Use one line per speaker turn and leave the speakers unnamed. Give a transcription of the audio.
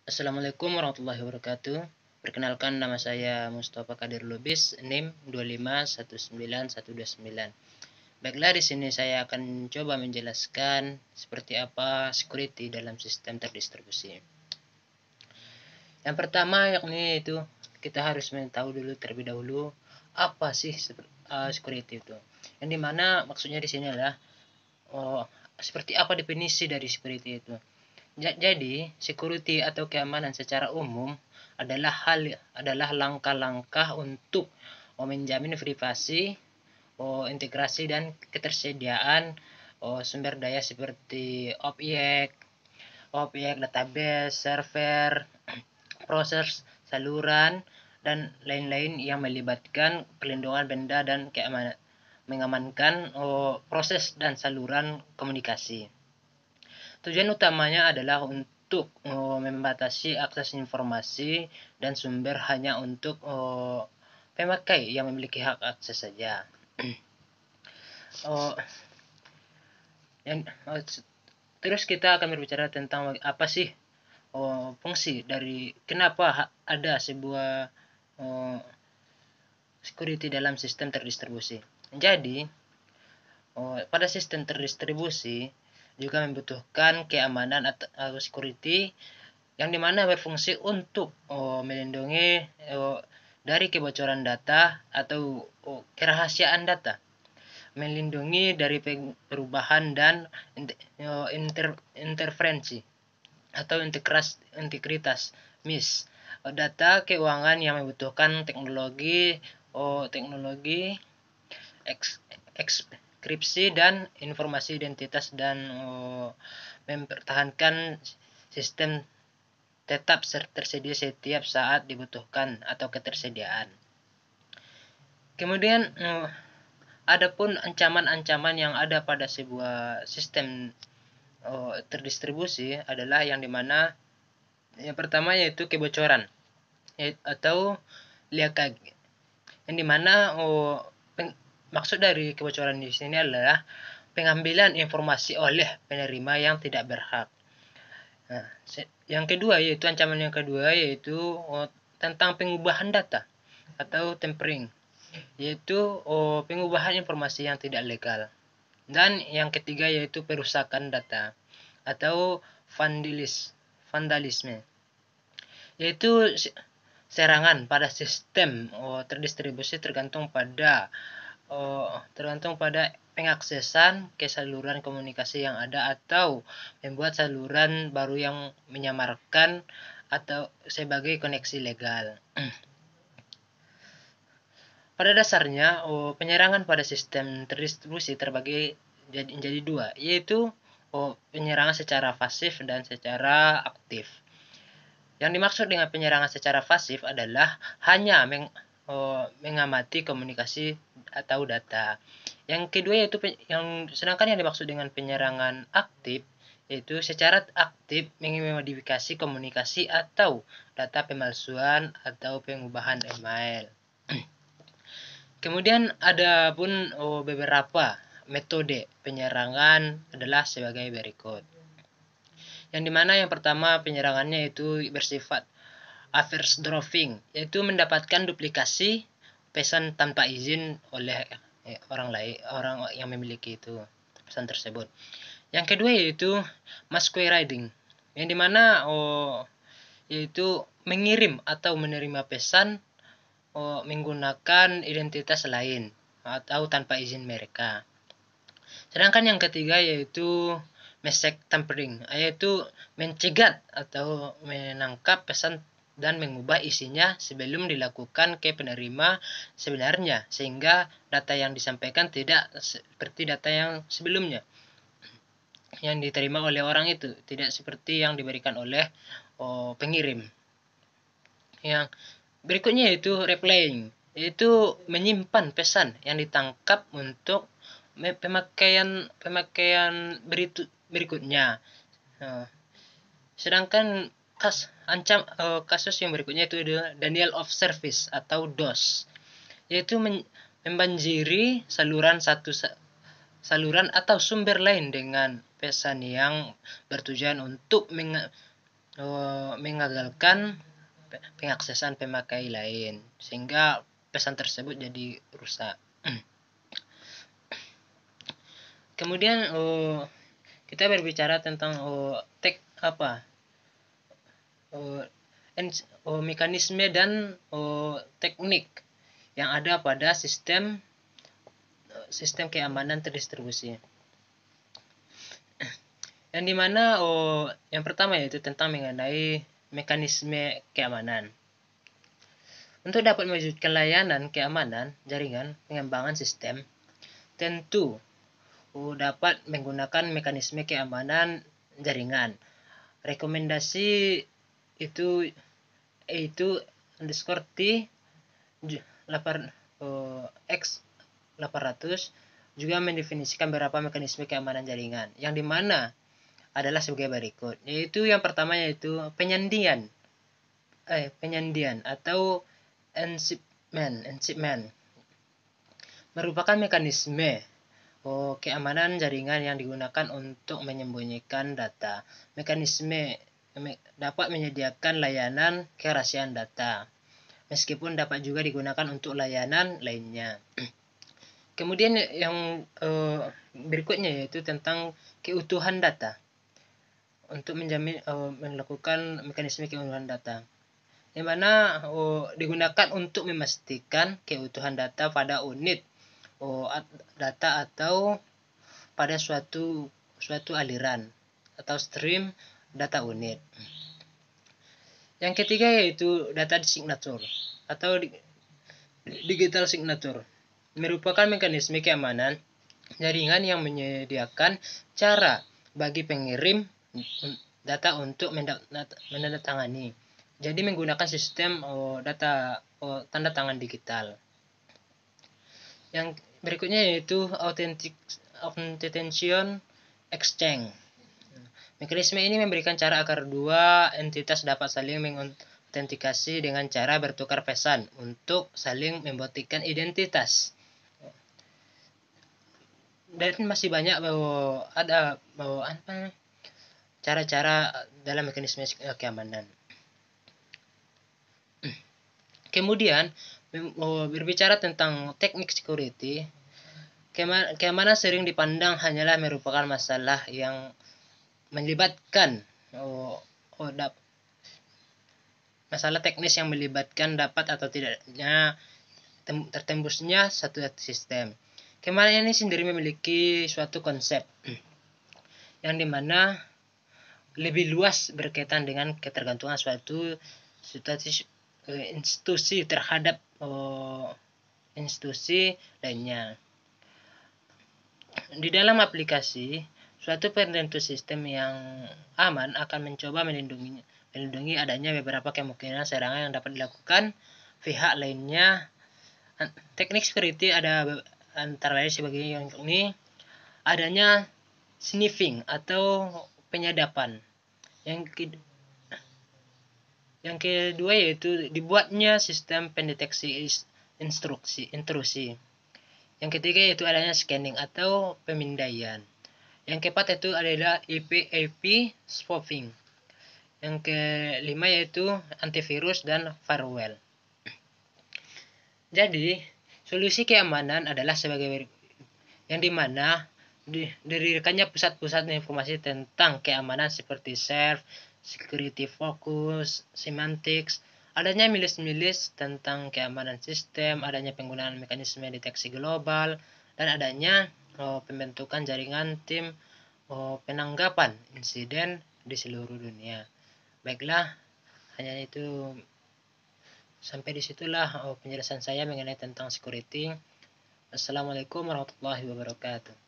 Assalamualaikum warahmatullahi wabarakatuh. Perkenalkan, nama saya Mustafa Kadir Lubis, NIM 2519129. Baiklah, di sini saya akan coba menjelaskan seperti apa security dalam sistem terdistribusi. Yang pertama yakni itu kita harus tahu dulu terlebih dahulu apa sih security itu. Yang dimana maksudnya di sini adalah seperti apa definisi dari security itu. Jadi, security atau keamanan secara umum adalah langkah-langkah untuk menjamin privasi, integrasi dan ketersediaan sumber daya seperti objek, database, server, proses, saluran, dan lain-lain yang melibatkan perlindungan benda dan keamanan, mengamankan proses dan saluran komunikasi. Tujuan utamanya adalah untuk membatasi akses informasi dan sumber hanya untuk pemakai yang memiliki hak akses saja. Oh, terus kita akan berbicara tentang apa sih fungsi dari kenapa ada sebuah security dalam sistem terdistribusi. Jadi, pada sistem terdistribusi juga membutuhkan keamanan atau security yang dimana berfungsi untuk melindungi dari kebocoran data atau kerahasiaan data, melindungi dari perubahan dan interferensi atau integritas miss data keuangan yang membutuhkan teknologi ekskripsi dan informasi identitas dan mempertahankan sistem tetap tersedia setiap saat dibutuhkan atau ketersediaan. Kemudian adapun ancaman-ancaman yang ada pada sebuah sistem terdistribusi adalah yang dimana yang pertama yaitu kebocoran atau leakage, yang dimana maksud dari kebocoran di sini adalah pengambilan informasi oleh penerima yang tidak berhak. Nah, yang kedua yaitu ancaman yang kedua yaitu tentang pengubahan data atau tampering, yaitu pengubahan informasi yang tidak legal. Dan yang ketiga yaitu perusakan data atau vandalisme, yaitu serangan pada sistem terdistribusi tergantung pada pengaksesan ke saluran komunikasi yang ada atau membuat saluran baru yang menyamarkan atau sebagai koneksi legal. Pada dasarnya, penyerangan pada sistem terdistribusi terbagi menjadi dua, yaitu penyerangan secara pasif dan secara aktif. Yang dimaksud dengan penyerangan secara pasif adalah hanya mengamati komunikasi atau data. Yang kedua yaitu sedangkan yang dimaksud dengan penyerangan aktif yaitu secara aktif memodifikasi komunikasi atau data pemalsuan atau pengubahan email. Kemudian ada pun beberapa metode penyerangan adalah sebagai berikut. Yang dimana yang pertama penyerangannya itu bersifat adverse dropping, yaitu mendapatkan duplikasi pesan tanpa izin oleh orang yang memiliki itu pesan tersebut. Yang kedua yaitu masquerading, yang dimana yaitu mengirim atau menerima pesan menggunakan identitas lain atau tanpa izin mereka. Sedangkan yang ketiga yaitu message tampering, yaitu mencegat atau menangkap pesan dan mengubah isinya sebelum dilakukan ke penerima sebenarnya, sehingga data yang disampaikan tidak seperti data yang sebelumnya yang diterima oleh orang itu, tidak seperti yang diberikan oleh pengirim. Yang berikutnya yaitu replaying, yaitu menyimpan pesan yang ditangkap untuk pemakaian berikutnya. Sedangkan kasus yang berikutnya itu adalah denial of service atau DOS, yaitu membanjiri saluran atau sumber lain dengan pesan yang bertujuan untuk mengagalkan pengaksesan pemakai lain, sehingga pesan tersebut jadi rusak. Kemudian kita berbicara tentang mekanisme dan teknik yang ada pada sistem keamanan terdistribusi. Yang dimana yang pertama yaitu tentang mengenai mekanisme keamanan. Untuk dapat mewujudkan layanan keamanan jaringan pengembangan sistem, tentu dapat menggunakan mekanisme keamanan jaringan. Rekomendasi itu _T X800 juga mendefinisikan beberapa mekanisme keamanan jaringan, yang dimana adalah sebagai berikut, yaitu yang pertama yaitu penyandian atau encryption merupakan mekanisme keamanan jaringan yang digunakan untuk menyembunyikan data. Mekanisme dapat menyediakan layanan kerahasiaan data, meskipun dapat juga digunakan untuk layanan lainnya. Kemudian yang berikutnya yaitu tentang keutuhan data. Untuk menjamin melakukan mekanisme keutuhan data, yang mana digunakan untuk memastikan keutuhan data pada unit data atau pada suatu aliran atau stream data unit. Yang ketiga yaitu data signature atau digital signature, merupakan mekanisme keamanan jaringan yang menyediakan cara bagi pengirim data untuk menandatangani. Jadi menggunakan sistem tanda tangan digital. Yang berikutnya yaitu authentication exchange. Mekanisme ini memberikan cara agar dua entitas dapat saling mengautentikasi dengan cara bertukar pesan untuk saling membuktikan identitas. Dan masih banyak cara-cara dalam mekanisme keamanan. Kemudian berbicara tentang teknik security, keamanan sering dipandang hanyalah merupakan masalah yang melibatkan masalah teknis yang melibatkan dapat atau tidaknya tertembusnya satu sistem. Keamanan ini sendiri memiliki suatu konsep yang dimana lebih luas berkaitan dengan ketergantungan suatu institusi terhadap institusi lainnya. Di dalam aplikasi, suatu penentu sistem yang aman akan mencoba melindungi adanya beberapa kemungkinan serangan yang dapat dilakukan pihak lainnya. Teknik security ada antara lain sebagai yang ini adanya sniffing atau penyadapan. Yang kedua yaitu dibuatnya sistem pendeteksi intrusi. Yang ketiga yaitu adanya scanning atau pemindaian. Yang keempat itu adalah IP spoofing. Yang kelima yaitu antivirus dan firewall. Jadi solusi keamanan adalah sebagai yang dimana didirikannya pusat-pusat informasi tentang keamanan seperti SERF, security focus, semantics, adanya milis-milis tentang keamanan sistem, adanya penggunaan mekanisme deteksi global, dan adanya pembentukan jaringan tim penanggapan insiden di seluruh dunia. Baiklah, hanya itu. Sampai disitulah penjelasan saya mengenai tentang security. Assalamualaikum warahmatullahi wabarakatuh.